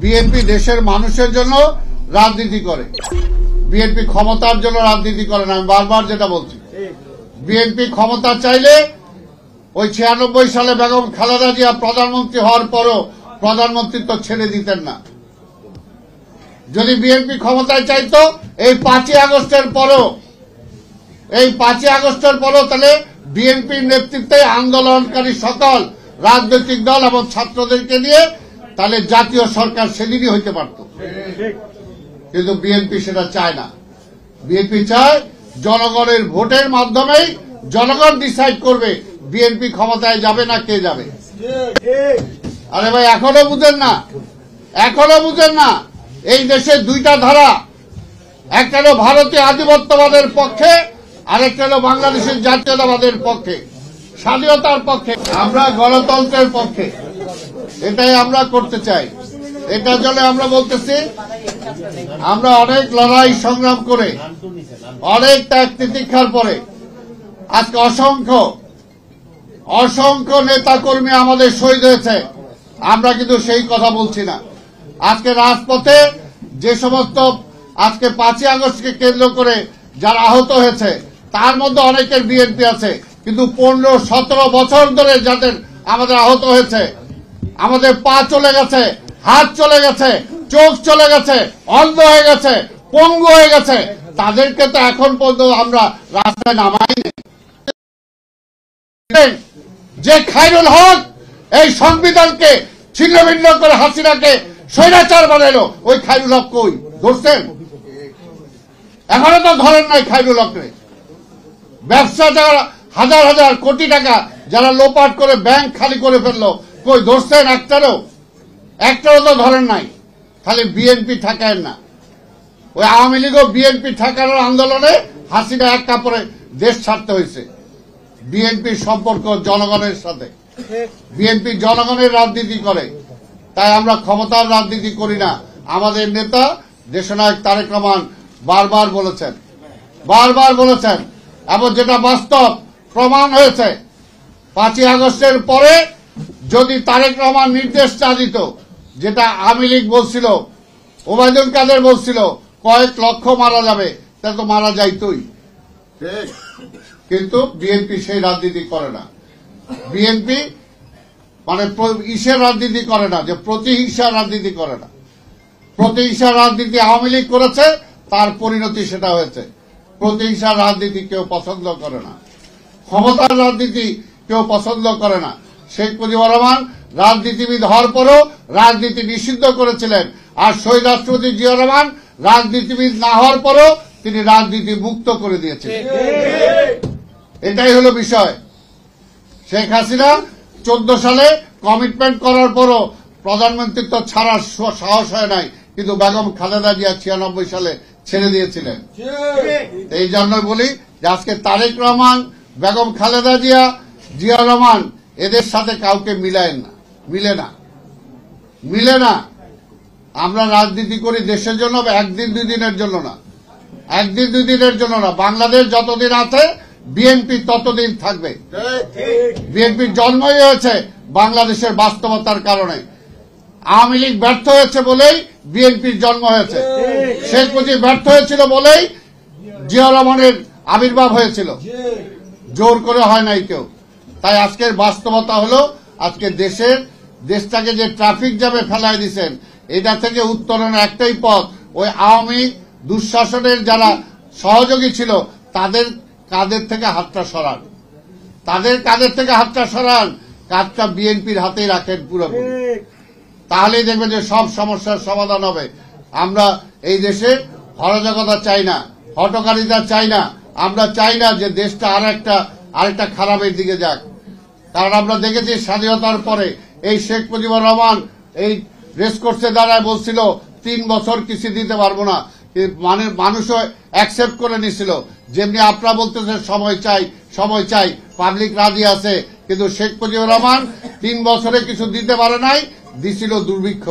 BNP দেশের মানুষের জন্য রাজনীতি করে, বিএনপি ক্ষমতার জন্য রাজনীতি করে না। আমি বারবার যেটা বলছি, বিএনপি ক্ষমতা চাইলে ওই 96 সালে বেগম খালেদা জিয়া প্রধানমন্ত্রী হওয়ার পরও প্রধানমন্ত্রিত্ব ছেড়ে দিতেন না। যদি বিএনপি ক্ষমতায় চাইতো এই 5ই আগস্টের পরও তাহলে বিএনপির নেতৃত্বে আন্দোলনকারী সকল রাজনৈতিক দল এবং ছাত্রদেরকে নিয়ে তাহলে জাতীয় সরকার সেদিনই হইতে পারত। কিন্তু বিএনপি সেটা চায় না। বিএনপি চায় জনগণের ভোটের মাধ্যমেই জনগণ ডিসাইড করবে বিএনপি ক্ষমতায় যাবে না কে যাবে। আরে ভাই এখনো বুঝেন না, এই দেশে দুইটা ধারা, একটা হলো ভারতীয় আধিপত্যবাদের পক্ষে, আরেকটা হলো বাংলাদেশের জাতীয়তাবাদের পক্ষে, স্বাধীনতার পক্ষে। আমরা গণতন্ত্রের পক্ষে, এটাই আমরা করতে চাই। এটার জন্য আমরা বলতেছি, আমরা অনেক লড়াই সংগ্রাম করে, অনেক ত্যাগ তিতিক্ষার পরে আজকে অসংখ্য নেতা কর্মী আমাদের শহীদ হয়েছে। আমরা কিন্তু সেই কথা বলছি না। আজকে রাজপথে যে সমস্ত আজকে 5ই আগস্টকে কেন্দ্র করে যারা আহত হয়েছে তার মধ্যে অনেকের বিএনপি আছে, কিন্তু 15-17 বছর ধরে যাদের আমাদের আহত হয়েছে, আমাদের পা চলে গেছে, হাত চলে গেছে, চোখ চলে গেছে, অন্ধ হয়ে গেছে, পঙ্গু হয়ে গেছে, তাদেরকে তো এখন পর্যন্ত আমরা রাস্তায় নামাইনি। যে খায়রুল হক এই সংবিধানকে ছিন্ন ভিন্ন করে হাসিনাকে স্বৈরাচার বানাইলো, ওই খায়রুল হক কই? ধরছেন? এখনো তো ধরেন নাই খায়রুল হকরে। ব্যবসা যারা হাজার হাজার কোটি টাকা যারা লোপাট করে ব্যাংক খালি করে ফেললো, কই ধরছেন? একটারও তো ধরেন নাই। খালি বিএনপি ঠেকায় না। ওই আওয়ামী লীগও বিএনপি ঠেকানোর আন্দোলনে হাসিনা এক কাপড়ে দেশ ছাড়তে হয়েছে। বিএনপির সম্পর্ক জনগণের সাথে, বিএনপি জনগণের রাজনীতি করে, তাই আমরা ক্ষমতার রাজনীতি করি না। আমাদের নেতা দেশনায়ক তারেক রহমান বারবার বলেছেন এবং যেটা বাস্তব প্রমাণ হয়েছে, 5ই আগস্টের পরে যদি তারেক রহমান নির্দেশ না দিত, যেটা আওয়ামী লীগ বলছিল, ওবায়দুল কাদের বলছিল কয়েক লক্ষ মারা যাবে, তা তো মারা যাইতই। কিন্তু বিএনপি সেই রাজনীতি করে না। বিএনপি মানে ইসের রাজনীতি করে না, যে প্রতিহিংসার রাজনীতি করে না। প্রতিহিংসার রাজনীতি আওয়ামী লীগ করেছে, তার পরিণতি সেটা হয়েছে। প্রতিহিংসার রাজনীতি কেউ পছন্দ করে না, ক্ষমতার রাজনীতি কেউ পছন্দ করে না। শেখ মুজিবুর রহমান রাজনীতিবিদ হওয়ার পরও রাজনীতি নিষিদ্ধ করেছিলেন, আর শহীদ রাষ্ট্রপতি জিয়াউর রহমান রাজনীতিবিদ না হওয়ার পরও তিনি রাজনীতি মুক্ত করে দিয়েছিলেন। এটাই হলো বিষয়। শেখ হাসিনা 14 সালে কমিটমেন্ট করার পরও প্রধানমন্ত্রিত্ব ছাড়ার সাহস হয় নাই, কিন্তু বেগম খালেদা জিয়া 96 সালে ছেড়ে দিয়েছিলেন। এই জন্য বলি যে আজকে তারেক রহমান, বেগম খালেদা জিয়া, জিয়া রহমান এদের সাথে কাউকে মিলে না। আমরা রাজনীতি করি দেশের জন্য, একদিন দুই দিনের জন্য না। বাংলাদেশ যতদিন আছে বিএনপি ততদিন থাকবে। বিএনপির জন্মই হয়েছে বাংলাদেশের বাস্তবতার কারণে। আওয়ামী লীগ ব্যর্থ হয়েছে বলেই বিএনপির জন্ম হয়েছে। শেখ মুজিব ব্যর্থ হয়েছিল বলেই জিয়া রহমানের আবির্ভাব হয়েছিল, জোর করে হয় নাই কেউ। তাই আজকের বাস্তবতা হলো, আজকে দেশটাকে যে ট্রাফিক জ্যামে ফেলাই দিচ্ছেন, এটা থেকে উত্তরণের একটাই পথ, ওই আওয়ামী দুঃশাসনের যারা সহযোগী ছিল তাদের কাঁধের থেকে হাতটা সরান, কাজটা বিএনপির হাতেই রাখেন পুরোপুরি। তাহলেই দেখবেন যে সব সমস্যার সমাধান হবে। আমরা এই দেশে অরাজকতা চাই না, হটকারিতা চাই না। আমরা চাই না যে দেশটা আরেকটা খারাপের দিকে যাক। কারণ আমরা দেখেছি স্বাধীনতার পরে এই শেখ মুজিবুর রহমান এই রেসকোর্সে দাঁড়ায় বলছিল 3 বছর কিছু দিতে পারবো না, মানে মানুষও অ্যাকসেপ্ট করে নিছিল। যেমনি আপনারা বলতেছে সময় চাই, পাবলিক রাজি আছে, কিন্তু শেখ মুজিবুর রহমান 3 বছরে কিছু দিতে পারে নাই, দিছিল দুর্ভিক্ষ।